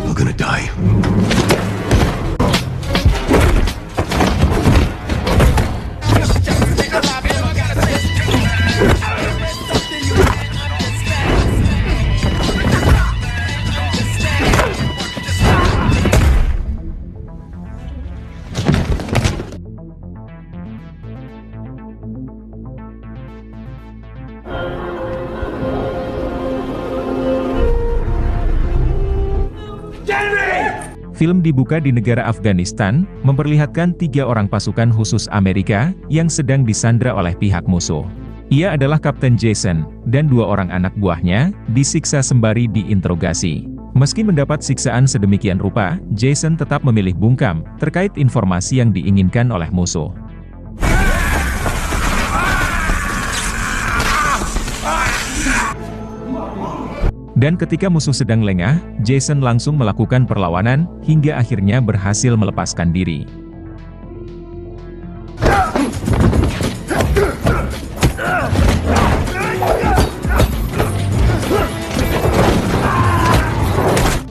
We're gonna die. Film dibuka di negara Afghanistan, memperlihatkan 3 orang pasukan khusus Amerika yang sedang disandra oleh pihak musuh. Ia adalah Kapten Jason, dan 2 orang anak buahnya disiksa sembari diinterogasi. Meski mendapat siksaan sedemikian rupa, Jason tetap memilih bungkam terkait informasi yang diinginkan oleh musuh. Dan ketika musuh sedang lengah, Jason langsung melakukan perlawanan, hingga akhirnya berhasil melepaskan diri.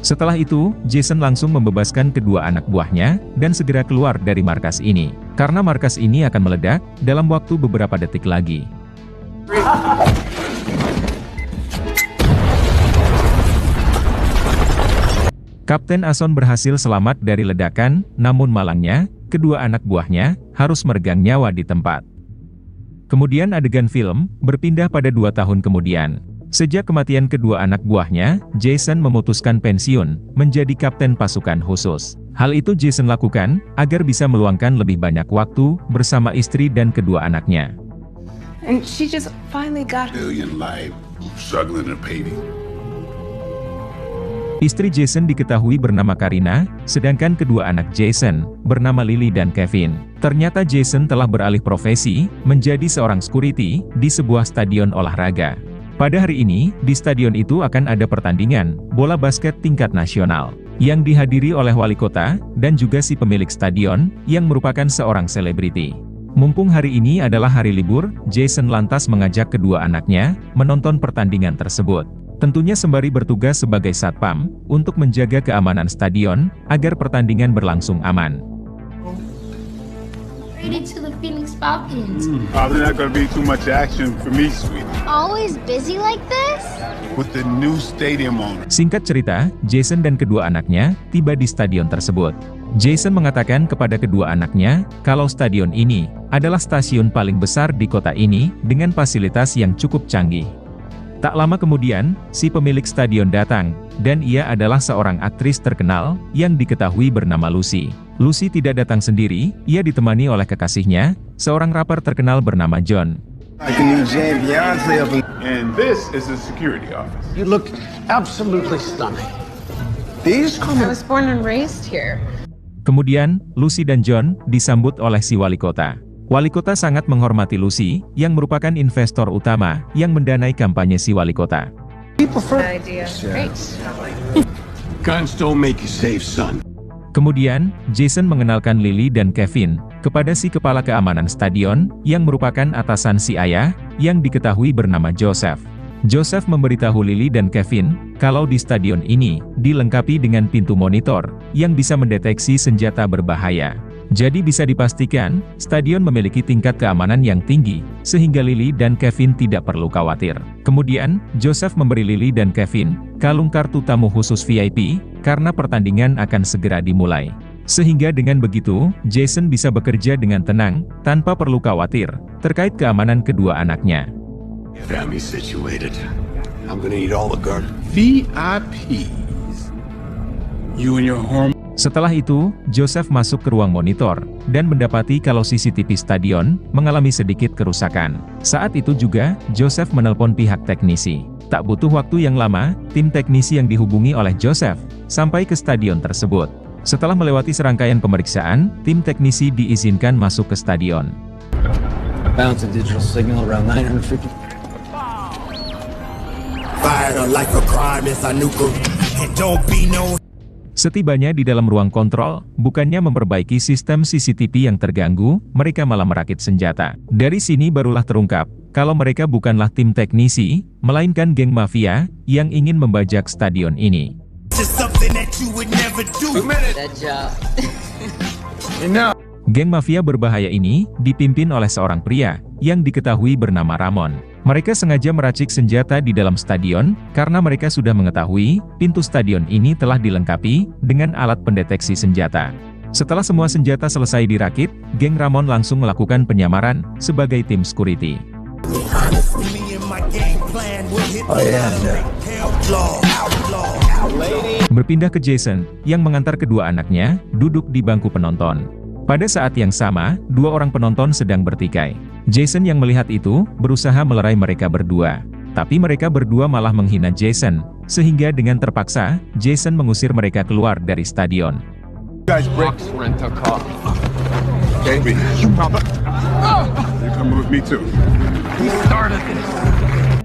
Setelah itu, Jason langsung membebaskan kedua anak buahnya, dan segera keluar dari markas ini. Karena markas ini akan meledak, dalam waktu beberapa detik lagi. Kapten Ason berhasil selamat dari ledakan, namun malangnya, kedua anak buahnya harus meregang nyawa di tempat. Kemudian adegan film berpindah pada 2 tahun kemudian. Sejak kematian kedua anak buahnya, Jason memutuskan pensiun menjadi kapten pasukan khusus. Hal itu Jason lakukan agar bisa meluangkan lebih banyak waktu bersama istri dan kedua anaknya. And she just finally got Billion life struggling to pay me. Istri Jason diketahui bernama Karina, sedangkan kedua anak Jason bernama Lily dan Kevin. Ternyata Jason telah beralih profesi menjadi seorang security di sebuah stadion olahraga. Pada hari ini, di stadion itu akan ada pertandingan bola basket tingkat nasional yang dihadiri oleh wali kota dan juga si pemilik stadion yang merupakan seorang selebriti. Mumpung hari ini adalah hari libur, Jason lantas mengajak kedua anaknya menonton pertandingan tersebut. Tentunya sembari bertugas sebagai satpam, untuk menjaga keamanan stadion, agar pertandingan berlangsung aman. Traded to the Phoenix Falcons. Probably not gonna be too much action for me, sweetie. Always busy like this? With the new stadium owner. Singkat cerita, Jason dan kedua anaknya tiba di stadion tersebut. Jason mengatakan kepada kedua anaknya, kalau stadion ini adalah stasiun paling besar di kota ini, dengan fasilitas yang cukup canggih. Tak lama kemudian, si pemilik stadion datang, dan ia adalah seorang aktris terkenal, yang diketahui bernama Lucy. Lucy tidak datang sendiri, ia ditemani oleh kekasihnya, seorang rapper terkenal bernama John. And this is the security office. You look absolutely stunning. I was born and raised here. Kemudian, Lucy dan John disambut oleh si wali kota. Wali kota sangat menghormati Lucy, yang merupakan investor utama yang mendanai kampanye si wali kota. Guns don't make you safe, son. Kemudian, Jason mengenalkan Lily dan Kevin kepada si kepala keamanan stadion, yang merupakan atasan si ayah, yang diketahui bernama Joseph. Joseph memberitahu Lily dan Kevin, kalau di stadion ini dilengkapi dengan pintu monitor, yang bisa mendeteksi senjata berbahaya. Jadi bisa dipastikan, stadion memiliki tingkat keamanan yang tinggi, sehingga Lily dan Kevin tidak perlu khawatir. Kemudian, Joseph memberi Lily dan Kevin kalung kartu tamu khusus VIP, karena pertandingan akan segera dimulai. Sehingga dengan begitu, Jason bisa bekerja dengan tenang, tanpa perlu khawatir terkait keamanan kedua anaknya. Family situated. I'm gonna eat all the guard. VIPs. You and your home. Setelah itu, Joseph masuk ke ruang monitor, dan mendapati kalau CCTV stadion mengalami sedikit kerusakan. Saat itu juga, Joseph menelpon pihak teknisi. Tak butuh waktu yang lama, tim teknisi yang dihubungi oleh Joseph sampai ke stadion tersebut. Setelah melewati serangkaian pemeriksaan, tim teknisi diizinkan masuk ke stadion. Bounce a digital signal around 950. Setibanya di dalam ruang kontrol, bukannya memperbaiki sistem CCTV yang terganggu, mereka malah merakit senjata. Dari sini barulah terungkap, kalau mereka bukanlah tim teknisi, melainkan geng mafia, yang ingin membajak stadion ini. Geng mafia berbahaya ini, dipimpin oleh seorang pria, yang diketahui bernama Ramon. Mereka sengaja meracik senjata di dalam stadion, karena mereka sudah mengetahui, pintu stadion ini telah dilengkapi, dengan alat pendeteksi senjata. Setelah semua senjata selesai dirakit, geng Ramon langsung melakukan penyamaran, sebagai tim security. Berpindah ke Jason, yang mengantar kedua anaknya, duduk di bangku penonton. Pada saat yang sama, dua orang penonton sedang bertikai. Jason yang melihat itu, berusaha melerai mereka berdua. Tapi mereka berdua malah menghina Jason, sehingga dengan terpaksa, Jason mengusir mereka keluar dari stadion.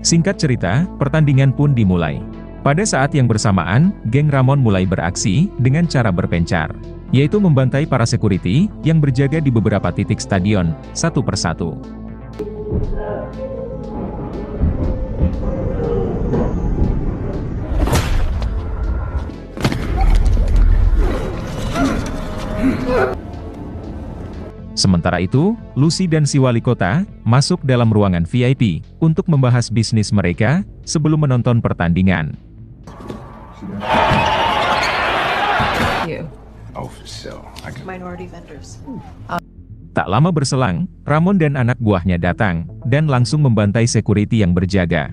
Singkat cerita, pertandingan pun dimulai. Pada saat yang bersamaan, geng Ramon mulai beraksi, dengan cara berpencar, yaitu membantai para security, yang berjaga di beberapa titik stadion, satu persatu. Sementara itu, Lucy dan si wali kota, masuk dalam ruangan VIP, untuk membahas bisnis mereka, sebelum menonton pertandingan. Minority vendors. Tak lama berselang, Ramon dan anak buahnya datang, dan langsung membantai security yang berjaga.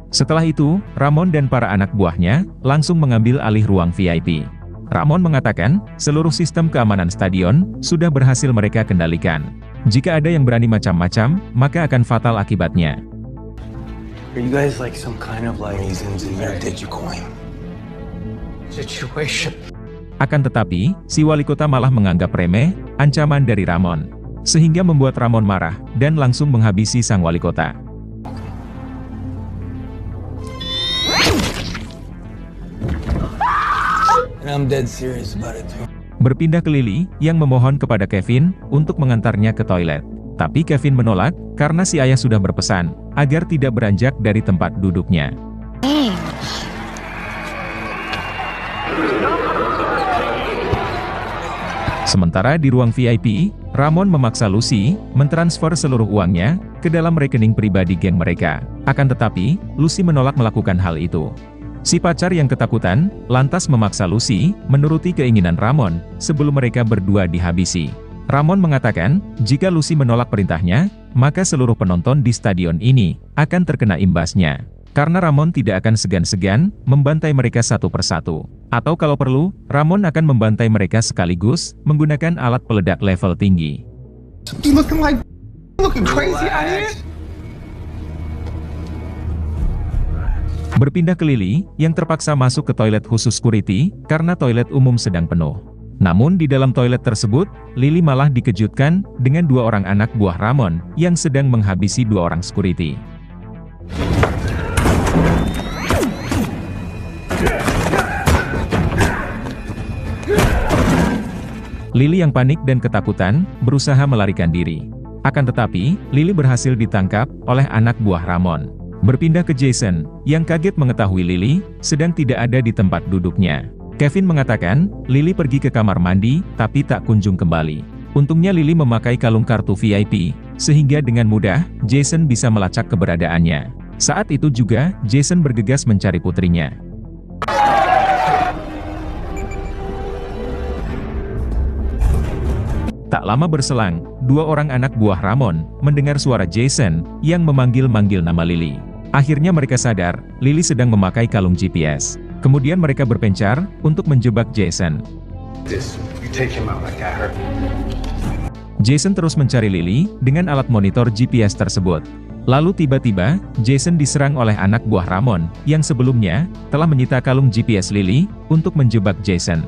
Setelah itu, Ramon dan para anak buahnya, langsung mengambil alih ruang VIP. Ramon mengatakan, seluruh sistem keamanan stadion, sudah berhasil mereka kendalikan. Jika ada yang berani macam-macam, maka akan fatal akibatnya. Akan tetapi, si wali kota malah menganggap remeh, ancaman dari Ramon. Sehingga membuat Ramon marah, dan langsung menghabisi sang wali kota. Berpindah ke Lily, yang memohon kepada Kevin, untuk mengantarnya ke toilet. Tapi Kevin menolak, karena si ayah sudah berpesan, agar tidak beranjak dari tempat duduknya. Sementara di ruang VIP, Ramon memaksa Lucy, mentransfer seluruh uangnya, ke dalam rekening pribadi geng mereka. Akan tetapi, Lucy menolak melakukan hal itu. Si pacar yang ketakutan, lantas memaksa Lucy, menuruti keinginan Ramon, sebelum mereka berdua dihabisi. Ramon mengatakan, jika Lucy menolak perintahnya, maka seluruh penonton di stadion ini, akan terkena imbasnya. Karena Ramon tidak akan segan-segan, membantai mereka satu persatu. Atau kalau perlu, Ramon akan membantai mereka sekaligus, menggunakan alat peledak level tinggi. Berpindah ke Lily, yang terpaksa masuk ke toilet khusus security, karena toilet umum sedang penuh. Namun di dalam toilet tersebut, Lily malah dikejutkan, dengan dua orang anak buah Ramon, yang sedang menghabisi dua orang security. Lily yang panik dan ketakutan, berusaha melarikan diri. Akan tetapi, Lily berhasil ditangkap, oleh anak buah Ramon. Berpindah ke Jason, yang kaget mengetahui Lily, sedang tidak ada di tempat duduknya. Kevin mengatakan, Lily pergi ke kamar mandi, tapi tak kunjung kembali. Untungnya Lily memakai kalung kartu VIP, sehingga dengan mudah, Jason bisa melacak keberadaannya. Saat itu juga, Jason bergegas mencari putrinya. Tak lama berselang, dua orang anak buah Ramon, mendengar suara Jason, yang memanggil-manggil nama Lily. Akhirnya mereka sadar, Lily sedang memakai kalung GPS. Kemudian mereka berpencar, untuk menjebak Jason. Jason terus mencari Lily, dengan alat monitor GPS tersebut. Lalu tiba-tiba, Jason diserang oleh anak buah Ramon, yang sebelumnya, telah menyita kalung GPS Lily, untuk menjebak Jason.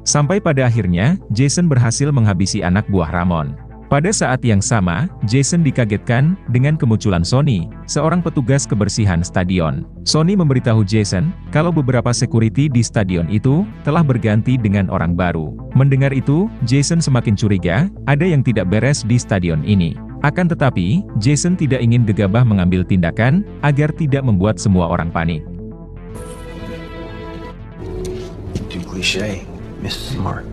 Sampai pada akhirnya, Jason berhasil menghabisi anak buah Ramon. Pada saat yang sama, Jason dikagetkan dengan kemunculan Sonny, seorang petugas kebersihan stadion. Sonny memberitahu Jason kalau beberapa security di stadion itu telah berganti dengan orang baru. Mendengar itu, Jason semakin curiga, ada yang tidak beres di stadion ini. Akan tetapi, Jason tidak ingin gegabah mengambil tindakan agar tidak membuat semua orang panik. Too cliche, Miss Smart.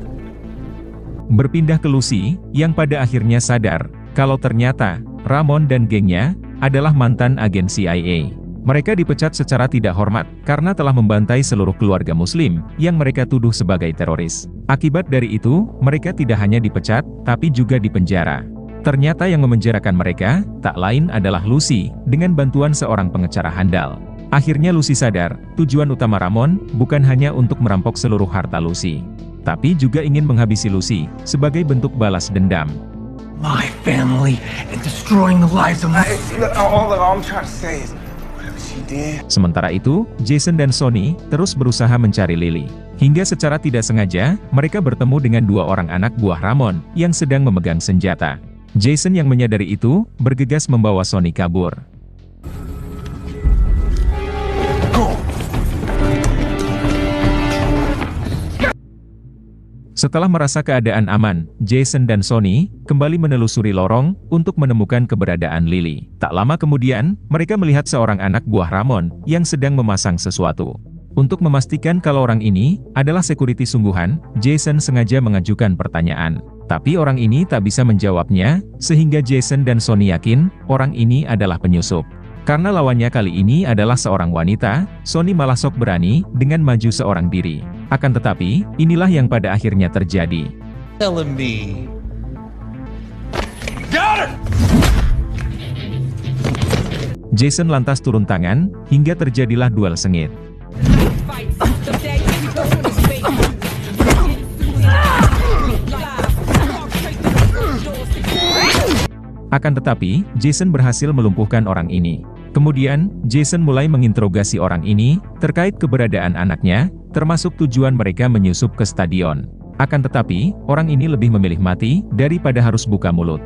Berpindah ke Lucy, yang pada akhirnya sadar kalau ternyata Ramon dan gengnya adalah mantan agen CIA. Mereka dipecat secara tidak hormat karena telah membantai seluruh keluarga Muslim yang mereka tuduh sebagai teroris. Akibat dari itu, mereka tidak hanya dipecat, tapi juga dipenjara. Ternyata yang memenjarakan mereka tak lain adalah Lucy dengan bantuan seorang pengacara handal. Akhirnya Lucy sadar, tujuan utama Ramon bukan hanya untuk merampok seluruh harta Lucy, tapi juga ingin menghabisi Lucy sebagai bentuk balas dendam. My family and destroying the lives of my... All I'm trying to say is, whatever she did... Sementara itu, Jason dan Sonny terus berusaha mencari Lily. Hingga secara tidak sengaja, mereka bertemu dengan dua orang anak buah Ramon yang sedang memegang senjata. Jason yang menyadari itu, bergegas membawa Sonny kabur. Setelah merasa keadaan aman, Jason dan Sonny kembali menelusuri lorong untuk menemukan keberadaan Lily. Tak lama kemudian, mereka melihat seorang anak buah Ramon yang sedang memasang sesuatu. Untuk memastikan kalau orang ini adalah security sungguhan, Jason sengaja mengajukan pertanyaan. Tapi orang ini tak bisa menjawabnya, sehingga Jason dan Sonny yakin orang ini adalah penyusup. Karena lawannya kali ini adalah seorang wanita, Sonny malah sok berani dengan maju seorang diri. Akan tetapi, inilah yang pada akhirnya terjadi. Jason lantas turun tangan, hingga terjadilah duel sengit. Akan tetapi, Jason berhasil melumpuhkan orang ini. Kemudian, Jason mulai menginterogasi orang ini terkait keberadaan anaknya, termasuk tujuan mereka menyusup ke stadion. Akan tetapi, orang ini lebih memilih mati daripada harus buka mulut.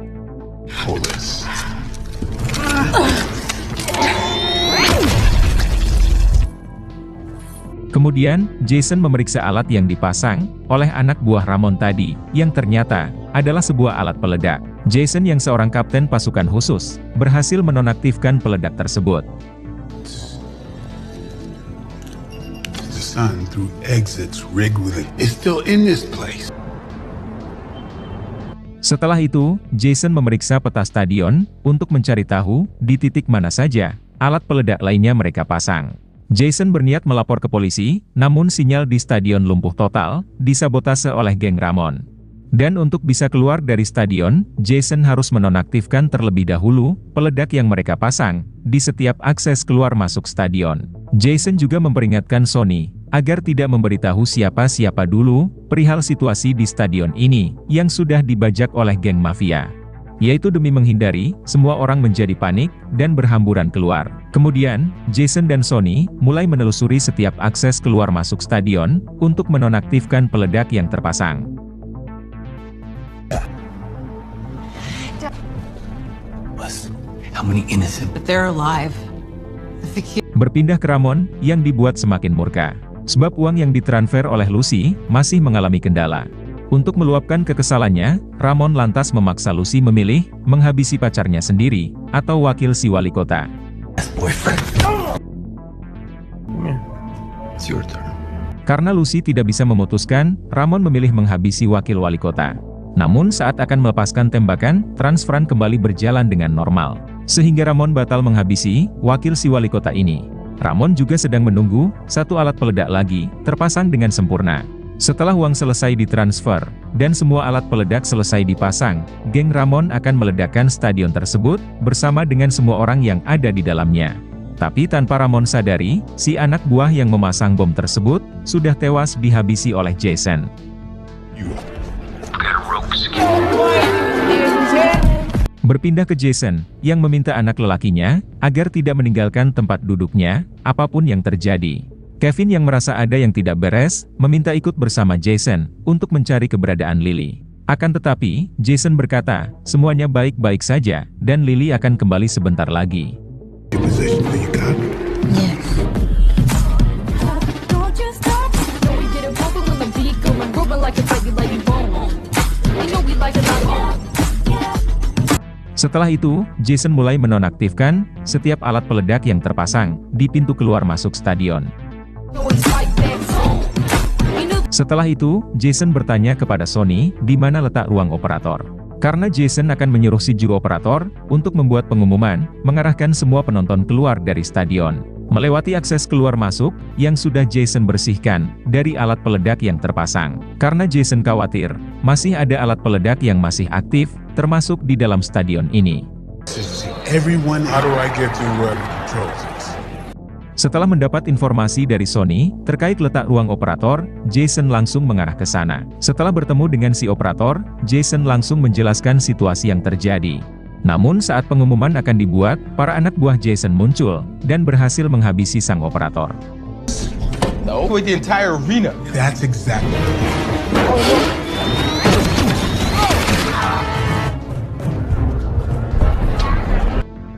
Kemudian, Jason memeriksa alat yang dipasang oleh anak buah Ramon tadi, yang ternyata adalah sebuah alat peledak. Jason yang seorang kapten pasukan khusus, berhasil menonaktifkan peledak tersebut. The sun through exits rigged with it. It's still in this place. Setelah itu, Jason memeriksa peta stadion untuk mencari tahu di titik mana saja alat peledak lainnya mereka pasang. Jason berniat melapor ke polisi, namun sinyal di stadion lumpuh total, disabotase oleh geng Ramon. Dan untuk bisa keluar dari stadion, Jason harus menonaktifkan terlebih dahulu peledak yang mereka pasang di setiap akses keluar masuk stadion. Jason juga memperingatkan Sonny agar tidak memberitahu siapa-siapa dulu perihal situasi di stadion ini yang sudah dibajak oleh geng mafia, yaitu demi menghindari semua orang menjadi panik dan berhamburan keluar. Kemudian, Jason dan Sonny mulai menelusuri setiap akses keluar masuk stadion untuk menonaktifkan peledak yang terpasang. How many innocent? But they're alive. Berpindah ke Ramon yang dibuat semakin murka, sebab uang yang ditransfer oleh Lucy masih mengalami kendala. Untuk meluapkan kekesalannya, Ramon lantas memaksa Lucy memilih menghabisi pacarnya sendiri atau wakil si wali kota. It's your turn. Karena Lucy tidak bisa memutuskan, Ramon memilih menghabisi wakil wali kota. Namun saat akan melepaskan tembakan, transferan kembali berjalan dengan normal, sehingga Ramon batal menghabisi wakil si wali kota ini. Ramon juga sedang menunggu satu alat peledak lagi terpasang dengan sempurna. Setelah uang selesai ditransfer, dan semua alat peledak selesai dipasang, geng Ramon akan meledakkan stadion tersebut, bersama dengan semua orang yang ada di dalamnya. Tapi tanpa Ramon sadari, si anak buah yang memasang bom tersebut, sudah tewas dihabisi oleh Jason. Berpindah ke Jason, yang meminta anak lelakinya, agar tidak meninggalkan tempat duduknya, apapun yang terjadi. Kevin yang merasa ada yang tidak beres, meminta ikut bersama Jason untuk mencari keberadaan Lily. Akan tetapi, Jason berkata, semuanya baik-baik saja, dan Lily akan kembali sebentar lagi. Setelah itu, Jason mulai menonaktifkan setiap alat peledak yang terpasang di pintu keluar masuk stadion. Setelah itu, Jason bertanya kepada Sonny di mana letak ruang operator. Karena Jason akan menyuruh si juru operator untuk membuat pengumuman, mengarahkan semua penonton keluar dari stadion. Melewati akses keluar masuk, yang sudah Jason bersihkan dari alat peledak yang terpasang. Karena Jason khawatir, masih ada alat peledak yang masih aktif, termasuk di dalam stadion ini. Setelah mendapat informasi dari Sonny terkait letak ruang operator, Jason langsung mengarah ke sana. Setelah bertemu dengan si operator, Jason langsung menjelaskan situasi yang terjadi. Namun saat pengumuman akan dibuat, para anak buah Jason muncul dan berhasil menghabisi sang operator. With the entire arena. That's exactly.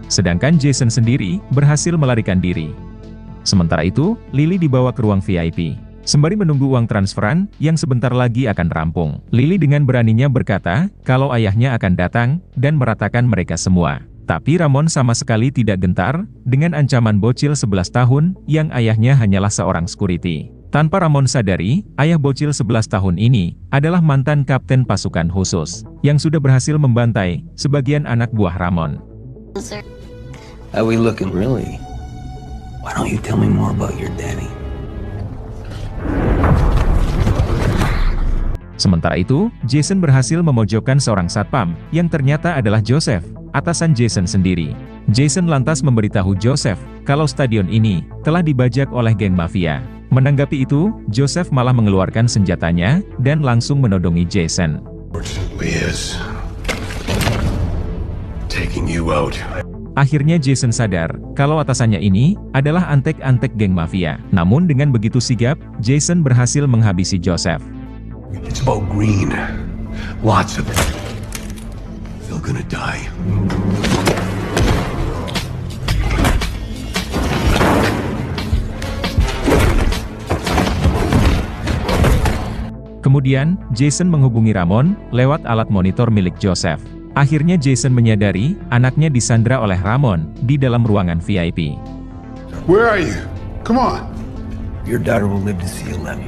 Sedangkan Jason sendiri berhasil melarikan diri. Sementara itu, Lily dibawa ke ruang VIP. Sembari menunggu uang transferan, yang sebentar lagi akan rampung. Lily dengan beraninya berkata, kalau ayahnya akan datang, dan meratakan mereka semua. Tapi Ramon sama sekali tidak gentar, dengan ancaman bocil 11 tahun, yang ayahnya hanyalah seorang security. Tanpa Ramon sadari, ayah bocil 11 tahun ini, adalah mantan kapten pasukan khusus, yang sudah berhasil membantai sebagian anak buah Ramon. How we looking, really? Why don't you tell me more about your daddy? Sementara itu, Jason berhasil memojokkan seorang satpam, yang ternyata adalah Joseph, atasan Jason sendiri. Jason lantas memberitahu Joseph, kalau stadion ini, telah dibajak oleh geng mafia. Menanggapi itu, Joseph malah mengeluarkan senjatanya, dan langsung menodongi Jason. Akhirnya Jason sadar, kalau atasannya ini, adalah antek-antek geng mafia. Namun dengan begitu sigap, Jason berhasil menghabisi Joseph. It's about green. Lots of it. They're gonna die. Kemudian, Jason menghubungi Ramon, lewat alat monitor milik Joseph. Akhirnya Jason menyadari, anaknya disandra oleh Ramon, di dalam ruangan VIP. Where are you? Come on. Your daughter will live to see 11.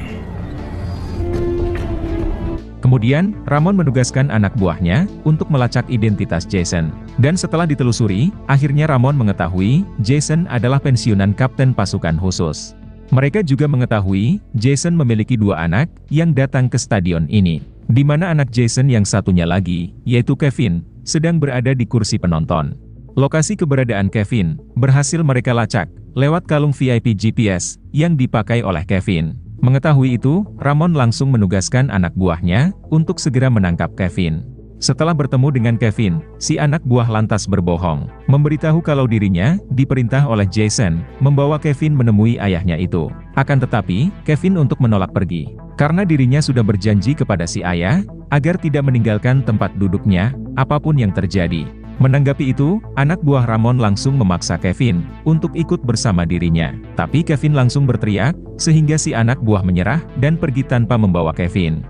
Kemudian, Ramon menugaskan anak buahnya, untuk melacak identitas Jason. Dan setelah ditelusuri, akhirnya Ramon mengetahui, Jason adalah pensiunan kapten pasukan khusus. Mereka juga mengetahui, Jason memiliki 2 anak, yang datang ke stadion ini. Di mana anak Jason yang satunya lagi, yaitu Kevin, sedang berada di kursi penonton. Lokasi keberadaan Kevin, berhasil mereka lacak, lewat kalung VIP GPS, yang dipakai oleh Kevin. Mengetahui itu, Ramon langsung menugaskan anak buahnya, untuk segera menangkap Kevin. Setelah bertemu dengan Kevin, si anak buah lantas berbohong, memberitahu kalau dirinya, diperintah oleh Jason, membawa Kevin menemui ayahnya itu. Akan tetapi, Kevin untuk menolak pergi. Karena dirinya sudah berjanji kepada si ayah, agar tidak meninggalkan tempat duduknya, apapun yang terjadi. Menanggapi itu, anak buah Ramon langsung memaksa Kevin, untuk ikut bersama dirinya. Tapi Kevin langsung berteriak, sehingga si anak buah menyerah, dan pergi tanpa membawa Kevin.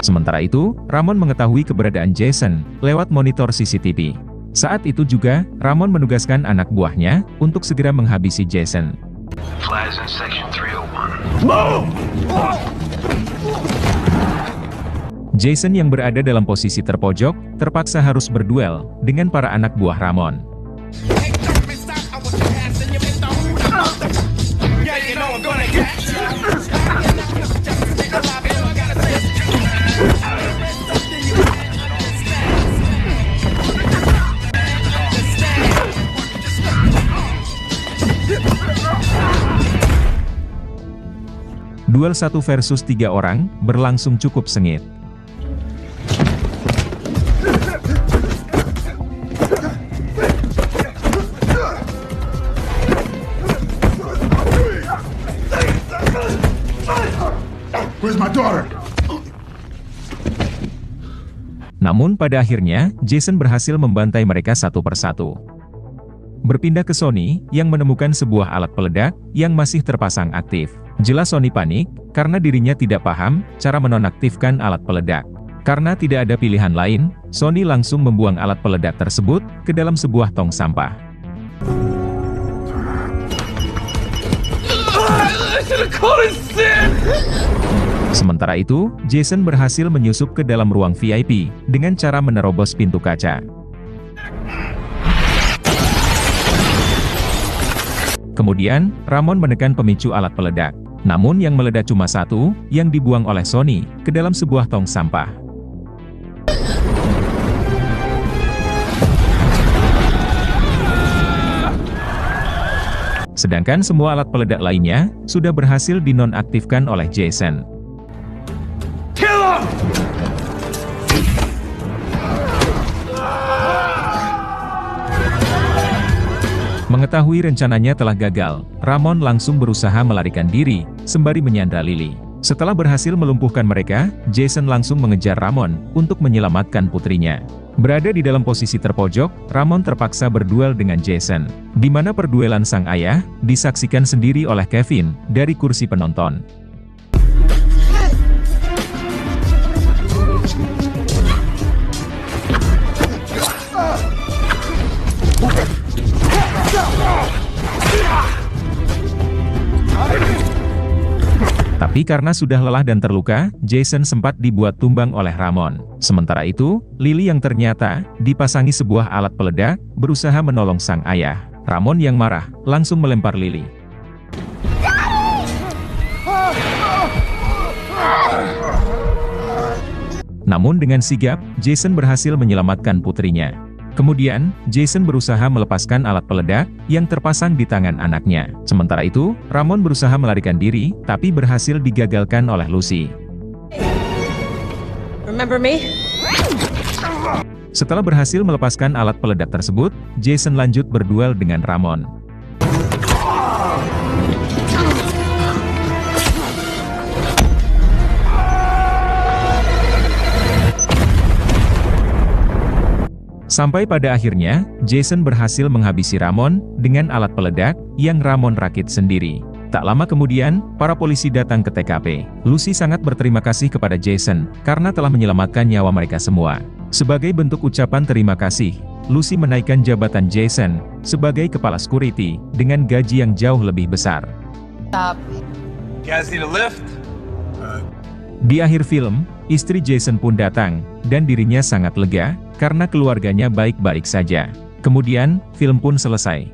Sementara itu, Ramon mengetahui keberadaan Jason, lewat monitor CCTV. Saat itu juga, Ramon menugaskan anak buahnya, untuk segera menghabisi Jason. Jason yang berada dalam posisi terpojok, terpaksa harus berduel, dengan para anak buah Ramon. Duel 1 versus 3 orang, berlangsung cukup sengit. Where's my daughter? Namun pada akhirnya, Jason berhasil membantai mereka satu persatu. Berpindah ke Sony, yang menemukan sebuah alat peledak, yang masih terpasang aktif. Jelas Sony panik, karena dirinya tidak paham, cara menonaktifkan alat peledak. Karena tidak ada pilihan lain, Sony langsung membuang alat peledak tersebut, ke dalam sebuah tong sampah. Sementara itu, Jason berhasil menyusup ke dalam ruang VIP, dengan cara menerobos pintu kaca. Kemudian, Ramon menekan pemicu alat peledak. Namun yang meledak cuma satu, yang dibuang oleh Sony, ke dalam sebuah tong sampah. Sedangkan semua alat peledak lainnya, sudah berhasil dinonaktifkan oleh Jason. Mengetahui rencananya telah gagal, Ramon langsung berusaha melarikan diri, sembari menyandra Lily. Setelah berhasil melumpuhkan mereka, Jason langsung mengejar Ramon, untuk menyelamatkan putrinya. Berada di dalam posisi terpojok, Ramon terpaksa berduel dengan Jason, di mana perduelan sang ayah, disaksikan sendiri oleh Kevin, dari kursi penonton. Tapi karena sudah lelah dan terluka, Jason sempat dibuat tumbang oleh Ramon. Sementara itu, Lily yang ternyata dipasangi sebuah alat peledak, berusaha menolong sang ayah. Ramon yang marah, langsung melempar Lily. Namun dengan sigap, Jason berhasil menyelamatkan putrinya. Kemudian, Jason berusaha melepaskan alat peledak, yang terpasang di tangan anaknya. Sementara itu, Ramon berusaha melarikan diri, tapi berhasil digagalkan oleh Lucy. Remember me? Setelah berhasil melepaskan alat peledak tersebut, Jason lanjut berduel dengan Ramon. Sampai pada akhirnya, Jason berhasil menghabisi Ramon, dengan alat peledak, yang Ramon rakit sendiri. Tak lama kemudian, para polisi datang ke TKP. Lucy sangat berterima kasih kepada Jason, karena telah menyelamatkan nyawa mereka semua. Sebagai bentuk ucapan terima kasih, Lucy menaikkan jabatan Jason, sebagai kepala security, dengan gaji yang jauh lebih besar. Guys need a lift? Di akhir film, istri Jason pun datang, dan dirinya sangat lega, karena keluarganya baik-baik saja. Kemudian, film pun selesai.